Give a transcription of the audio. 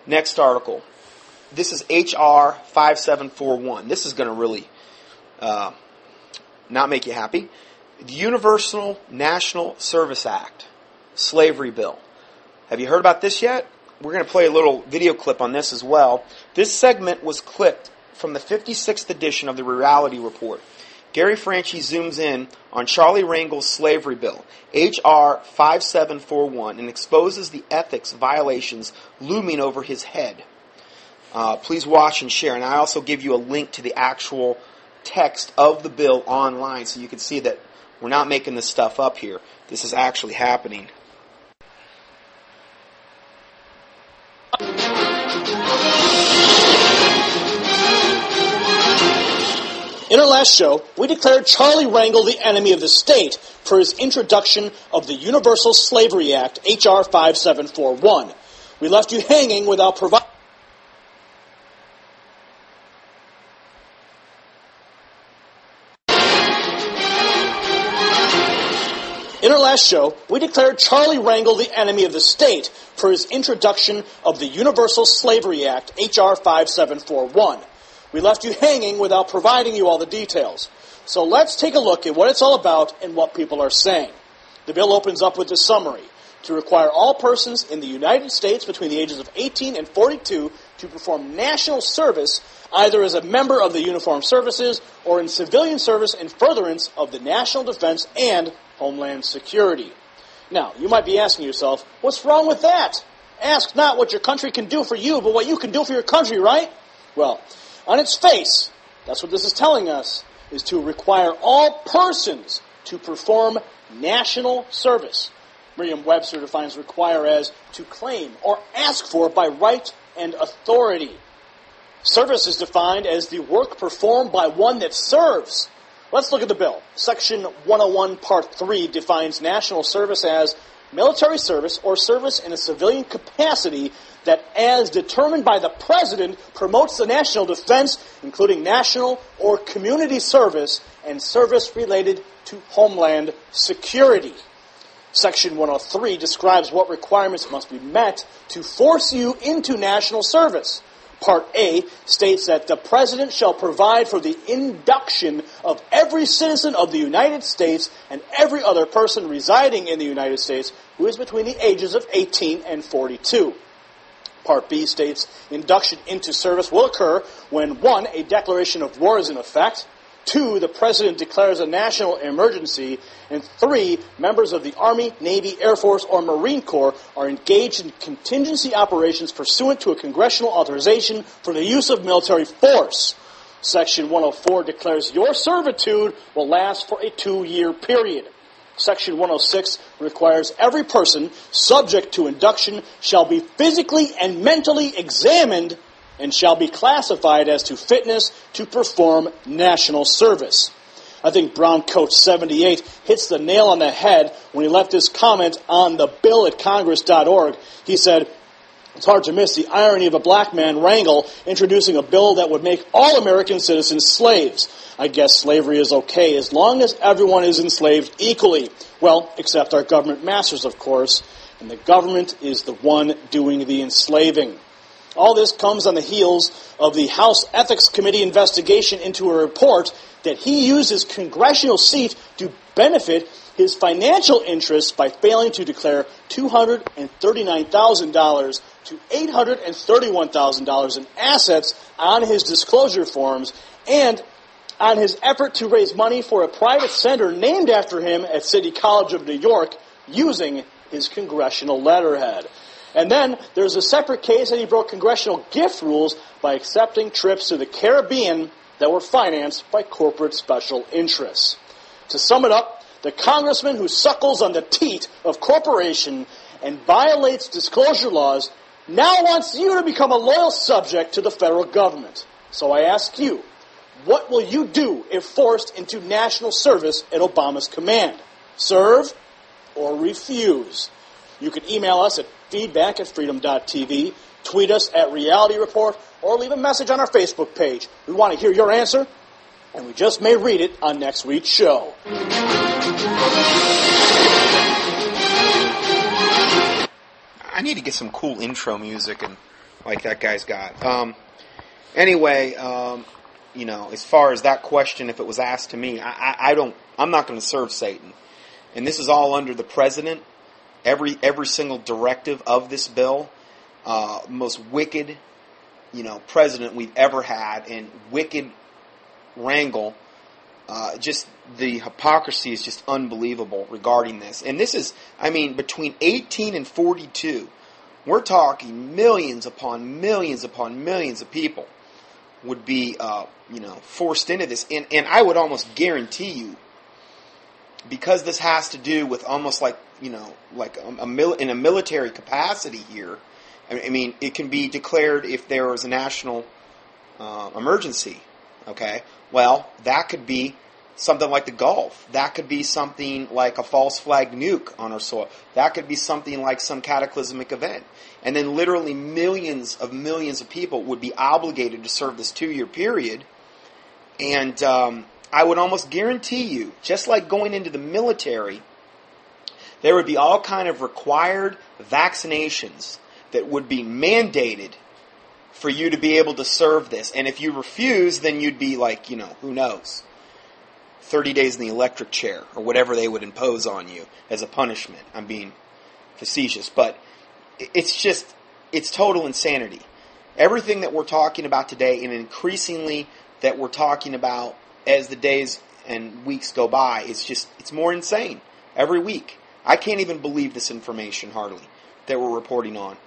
Next article. This is H.R.5741. This is going to really not make you happy. The Universal National Service Act, Slavery Bill. Have you heard about this yet? We're going to play a little video clip on this as well. This segment was clipped from the 56th edition of the Reality Report. Gary Franchi zooms in on Charlie Rangel's slavery bill, H.R. 5741, and exposes the ethics violations looming over his head. Please watch and share. And I also give you a link to the actual text of the bill online so you can see that we're not making this stuff up here. This is actually happening. In our last show, we declared Charlie Rangel the enemy of the state for his introduction of the Universal Slavery Act, H.R. 5741. We left you hanging without providing... In our last show, we declared Charlie Rangel the enemy of the state for his introduction of the Universal Slavery Act, H.R. 5741. We left you hanging without providing you all the details. So let's take a look at what it's all about and what people are saying. The bill opens up with the summary: to require all persons in the United States between the ages of 18 and 42 to perform national service either as a member of the uniformed services or in civilian service in furtherance of the national defense and homeland security. Now, you might be asking yourself, what's wrong with that? Ask not what your country can do for you, but what you can do for your country, right? Well, on its face, that's what this is telling us, is to require all persons to perform national service. Merriam-Webster defines require as to claim or ask for by right and authority. Service is defined as the work performed by one that serves. Let's look at the bill. Section 101, Part 3 defines national service as military service or service in a civilian capacity that, as determined by the President, promotes the national defense, including national or community service and service related to homeland security. Section 103 describes what requirements must be met to force you into national service. Part A states that the President shall provide for the induction of every citizen of the United States and every other person residing in the United States who is between the ages of 18 and 42. Part B states induction into service will occur when 1. A declaration of war is in effect, 2. The President declares a national emergency, and 3. Members of the Army, Navy, Air Force, or Marine Corps are engaged in contingency operations pursuant to a congressional authorization for the use of military force. Section 104 declares your servitude will last for a 2-year period. Section 106 requires every person subject to induction shall be physically and mentally examined and shall be classified as to fitness to perform national service. I think Brown Coat 78 hits the nail on the head when he left his comment on the bill at Congress.org. He said, it's hard to miss the irony of a black man, Rangel, introducing a bill that would make all American citizens slaves. I guess slavery is okay as long as everyone is enslaved equally. Well, except our government masters, of course, and the government is the one doing the enslaving. All this comes on the heels of the House Ethics Committee investigation into a report that he used his congressional seat to benefit his financial interests by failing to declare $239,000 to $831,000 in assets on his disclosure forms, and on his effort to raise money for a private center named after him at City College of New York using his congressional letterhead. And then there's a separate case that he broke congressional gift rules by accepting trips to the Caribbean that were financed by corporate special interests. To sum it up, the congressman who suckles on the teat of corporation and violates disclosure laws now wants you to become a loyal subject to the federal government. So I ask you, what will you do if forced into national service at Obama's command? Serve or refuse? You can email us at feedback@freedom.tv, tweet us at Reality Report, or leave a message on our Facebook page. We want to hear your answer, and we just may read it on next week's show. I need to get some cool intro music and like that guy's got. Anyway, as far as that question, if it was asked to me, I'm not going to serve Satan. And this is all under the president. Every single directive of this bill, most wicked, president we've ever had, and wicked wrangle. Just the hypocrisy is just unbelievable regarding this. And this is, between 18 and 42, we're talking millions upon millions upon millions of people would be, forced into this. And I would almost guarantee you, because this has to do with almost like, in a military capacity here, it can be declared if there was a national emergency. Okay? Well, that could be something like the Gulf. That could be something like a false flag nuke on our soil. That could be something like some cataclysmic event. And then literally millions of people would be obligated to serve this 2-year period. And I would almost guarantee you, just like going into the military, there would be all kind of required vaccinations that would be mandated for you to be able to serve this. And if you refuse, then you'd be like, who knows, 30 days in the electric chair, or whatever they would impose on you as a punishment. I'm being facetious, but it's total insanity. Everything that we're talking about today, and increasingly that we're talking about as the days and weeks go by, it's more insane every week. I can't even believe this information, hardly, that we're reporting on.